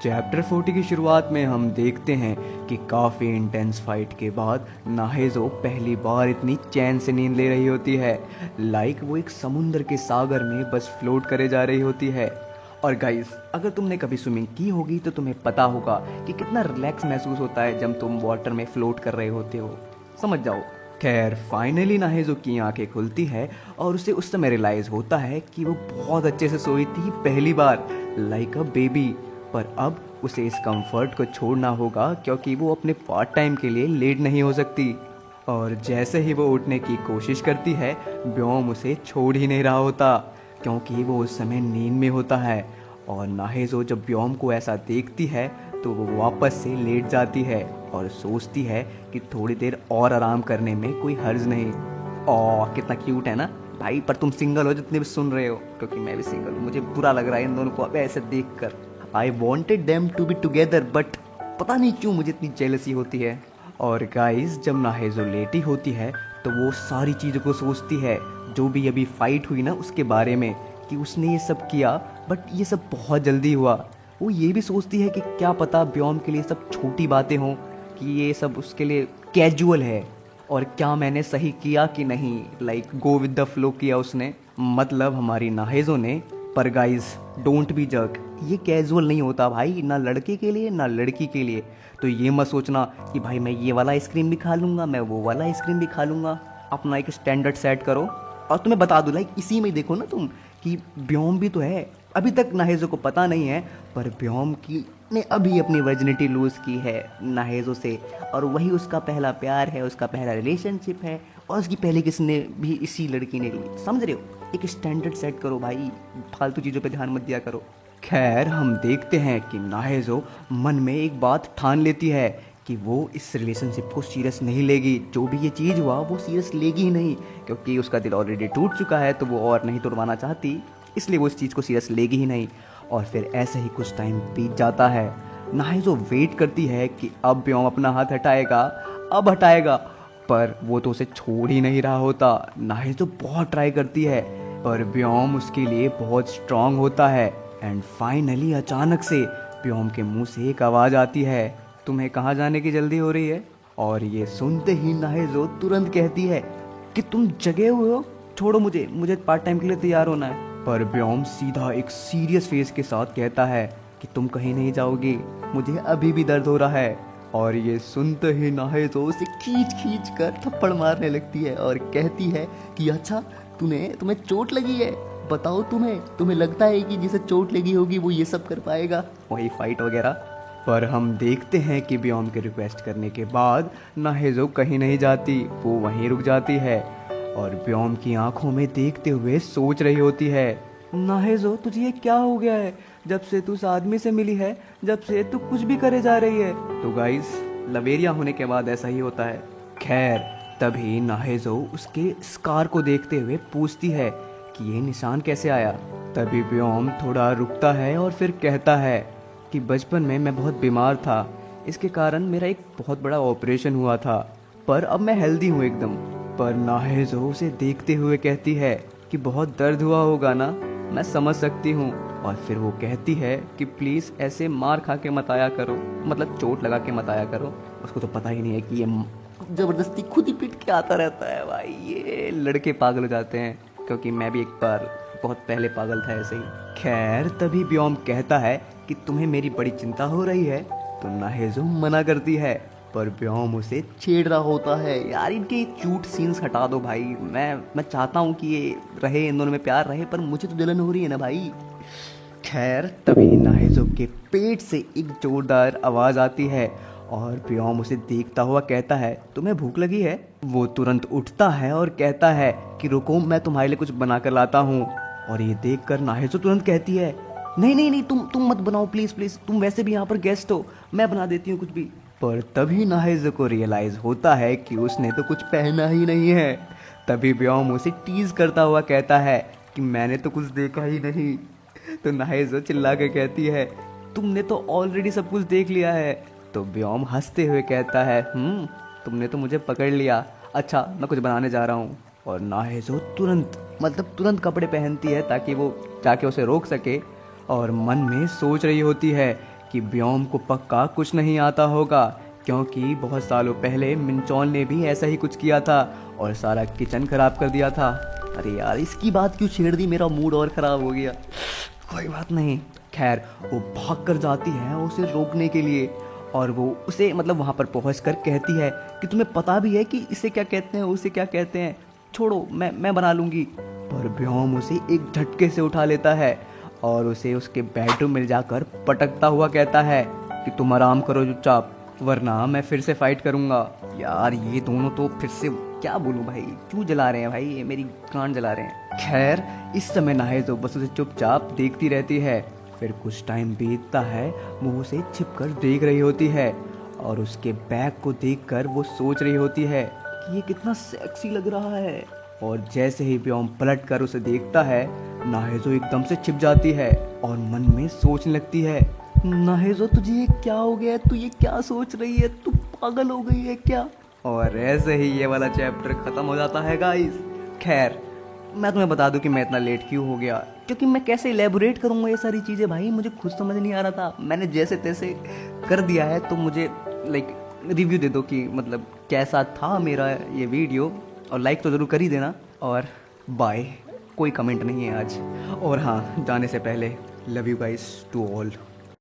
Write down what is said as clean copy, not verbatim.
Chapter 40 की शुरुआत में हम देखते हैं कि काफ़ी इंटेंस फाइट के बाद नाहेजो पहली बार इतनी चैन से नींद ले रही होती है, लाइक वो एक समुंदर के सागर में बस फ्लोट करे जा रही होती है। और गाइस, अगर तुमने कभी स्विमिंग की होगी तो तुम्हें पता होगा कि कितना रिलैक्स महसूस होता है जब तुम वाटर में फ्लोट कर रहे होते हो, समझ जाओ। खैर फाइनली नाहेजो की आंखें खुलती है और उसे उस समय रियलाइज होता है कि वो बहुत अच्छे से सोई थी पहली बार, लाइक अ बेबी। पर अब उसे इस कंफर्ट को छोड़ना होगा क्योंकि वो अपने पार्ट टाइम के लिए लेट नहीं हो सकती। और जैसे ही वो उठने की कोशिश करती है, ब्योम उसे छोड़ ही नहीं रहा होता क्योंकि वो उस समय नींद में होता है। और नाहेजो जब ब्योम को ऐसा देखती है तो वो वापस से लेट जाती है और सोचती है कि थोड़ी देर और आराम करने में कोई हर्ज नहीं। कितना क्यूट है ना भाई। पर तुम सिंगल हो जितने भी सुन रहे हो, क्योंकि मैं भी सिंगल हूँ। मुझे बुरा लग रहा है इन दोनों को अब ऐसे देख कर। I wanted them to be together but पता नहीं क्यों मुझे इतनी जेलसी होती है। और गाइस, जब नाहेजो लेटी होती है तो वो सारी चीज़ों को सोचती है जो भी अभी फाइट हुई ना उसके बारे में, कि उसने ये सब किया बट ये सब बहुत जल्दी हुआ। वो ये भी सोचती है कि क्या पता ब्योम के लिए सब छोटी बातें हों, कि ये सब उसके लिए कैजुअल है, और क्या मैंने सही किया कि नहीं, like go with the flow किया उसने, मतलब हमारी नाहेजो ने। पर गाइस, डोंट बी जर्क, ये कैजुअल नहीं होता भाई, ना लड़के के लिए ना लड़की के लिए। तो ये मत सोचना कि भाई मैं ये वाला आइसक्रीम भी खा लूँगा, मैं वो वाला आइसक्रीम भी खा लूँगा। अपना एक स्टैंडर्ड सेट करो। और तुम्हें बता दूँ, लाइक इसी में देखो ना तुम कि ब्योम भी तो है। अभी तक नाहेजो को पता नहीं है, पर ब्योम की ने अभी अपनी वर्जिनिटी लूज़ की है नाहेजो से, और वही उसका पहला प्यार है, उसका पहला रिलेशनशिप है, और उसकी पहले किसी ने भी इसी लड़की ने ली। समझ रहे हो? एक स्टैंडर्ड सेट करो भाई, फालतू चीज़ों पे ध्यान मत दिया करो। खैर हम देखते हैं कि नाहेजो मन में एक बात ठान लेती है कि वो इस रिलेशनशिप को सीरियस नहीं लेगी। जो भी ये चीज़ हुआ वो सीरियस लेगी ही नहीं, क्योंकि उसका दिल ऑलरेडी टूट चुका है तो वो और नहीं तोड़वाना चाहती, इसलिए वो इस चीज़ को सीरियस लेगी ही नहीं। और फिर ऐसे ही कुछ टाइम बीत जाता है। नाहेजो वेट करती है कि अब ब्योम अपना हाथ हटाएगा, अब हटाएगा, पर वो तो उसे छोड़ ही नहीं रहा होता। नाहेजो बहुत ट्राई करती है पर ब्योम उसके लिए बहुत स्ट्रांग होता है। एंड फाइनली अचानक से ब्योम के मुंह से एक आवाज़ आती है, तुम्हें कहाँ जाने की जल्दी हो रही है? और ये सुनते ही नाहेजो तुरंत कहती है कि तुम जगे हुए हो, छोड़ो मुझे, मुझे पार्ट टाइम के लिए तैयार होना है। पर ब्योम सीधा एक सीरियस फेस के साथ कहता है कि तुम कहीं नहीं जाओगी, मुझे अभी भी दर्द हो रहा है। और ये सुनते ही नाहेजो उसे खींच खींच कर थप्पड़ मारने लगती है और कहती है कि अच्छा तुम्हें चोट लगी है, बताओ तुम्हें लगता है कि जिसे चोट लगी होगी वो ये सब कर पाएगा, वही फाइट वगैरह। पर हम देखते हैं कि ब्योम के रिक्वेस्ट करने के बाद नाहेजो कहीं नहीं जाती, वो वहीं रुक जाती है और ब्योम की आंखों में देखते हुए सोच रही होती है, नाहेजो तुझे ये क्या हो गया है? जब से तू उस आदमी से मिली है, जब से तू कुछ भी करे जा रही है। तो गाइस, लवेरिया होने के बाद ऐसा ही होता है। खैर तभी नाहेजो उसके स्कार को देखते हुए पूछती है कि ये निशान कैसे आया। तभी ब्योम थोड़ा रुकता है और फिर कहता है कि बचपन में मैं बहुत बीमार था, इसके कारण मेरा एक बहुत बड़ा ऑपरेशन हुआ था, पर अब मैं हेल्दी हूँ एकदम। पर नाहेजो उसे देखते हुए कहती है कि बहुत दर्द हुआ होगा ना, मैं समझ सकती हूँ। और फिर वो कहती है कि प्लीज़ ऐसे मार खा के मत आया करो, मतलब चोट लगा के मत आया करो। उसको तो पता ही नहीं है कि ये ज़बरदस्ती खुद ही पीट के आता रहता है। भाई ये लड़के पागल हो जाते हैं, क्योंकि मैं भी एक बार बहुत पहले पागल था ऐसे ही। खैर तभी ब्योम कहता है कि तुम्हें मेरी बड़ी चिंता हो रही है, तो नाहेजो मना करती है, पर ब्योम उसे छेड़ रहा होता है। यार इनके क्यूट सीन्स हटा दो भाई, मैं चाहता हूँ कि ये रहे, इन दोनों में प्यार रहे, पर मुझे तो जलन हो रही है ना भाई। खैर तभी नाहेजो के पेट से एक जोरदार आवाज़ आती है और ब्योम उसे देखता हुआ कहता है, तुम्हें भूख लगी है? वो तुरंत उठता है और कहता है कि रुको, मैं तुम्हारे लिए कुछ बना कर लाता हूँ। और ये देखकर नाहेजो तुरंत कहती है, नहीं नहीं नहीं, तुम मत बनाओ प्लीज़ प्लीज़, तुम वैसे भी यहाँ पर गेस्ट हो, मैं बना देती हूँ कुछ भी। पर तभी नाहेजो को रियलाइज़ होता है कि उसने तो कुछ पहना ही नहीं है। तभी ब्योम उसे टीज करता हुआ कहता है कि मैंने तो कुछ देखा ही नहीं। तो नाहेजो चिल्ला के कहती है, तुमने तो ऑलरेडी सब कुछ देख लिया है। तो ब्योम हंसते हुए कहता है, तुमने तो मुझे पकड़ लिया, अच्छा मैं कुछ बनाने जा रहा हूँ। और नाहेजो तुरंत कपड़े पहनती है ताकि वो जाके उसे रोक सके, और मन में सोच रही होती है कि ब्योम को पक्का कुछ नहीं आता होगा, क्योंकि बहुत सालों पहले मिनचॉन ने भी ऐसा ही कुछ किया था और सारा किचन खराब कर दिया था। अरे यार, इसकी बात क्यों छेड़ दी, मेरा मूड और ख़राब हो गया। कोई बात नहीं। खैर, वो भाग कर जाती है उसे रोकने के लिए, और वो उसे मतलब वहाँ पर पहुँच कर कहती है कि तुम्हें पता भी है कि इसे क्या कहते हैं, उसे क्या कहते हैं, छोड़ो मैं बना लूँगी। पर ब्योम उसे एक झटके से उठा लेता है और उसे उसके बेडरूम में जाकर पटकता हुआ कहता है कि तुम आराम करो चुपचाप, वरना मैं फिर से फाइट करूँगा। यार, ये दोनों तो फिर से क्या बोलूँ भाई, क्यों जला रहे हैं भाई, ये मेरी कान जला रहे हैं। खैर, इस समय नाहेजो बस उसे चुपचाप देखती रहती है। फिर कुछ टाइम बीतता है, वो उसे छिपकर देख रही होती है और उसके बैग को देखकर वो सोच रही होती है कि ये कितना सेक्सी लग रहा है। और जैसे ही ब्योम पलट कर उसे देखता है, नाहेजो एकदम से छिप जाती है और मन में सोचने लगती है, नाहेजो तुझे ये क्या हो गया, तू ये क्या सोच रही है, तू पागल हो गई है क्या। और ऐसे ही ये वाला चैप्टर खत्म हो जाता है गाइस। खैर, मैं तुम्हें बता दूं कि मैं इतना लेट क्यों हो गया, क्योंकि मैं कैसे इलेबोरेट करूंगा ये सारी चीज़ें भाई, मुझे खुद समझ नहीं आ रहा था। मैंने जैसे तैसे कर दिया है, तो मुझे लाइक रिव्यू दे दो कि मतलब कैसा था मेरा ये वीडियो, और लाइक तो ज़रूर कर ही देना। और बाय, कोई कमेंट नहीं है आज। और हाँ, जाने से पहले love you guys to all.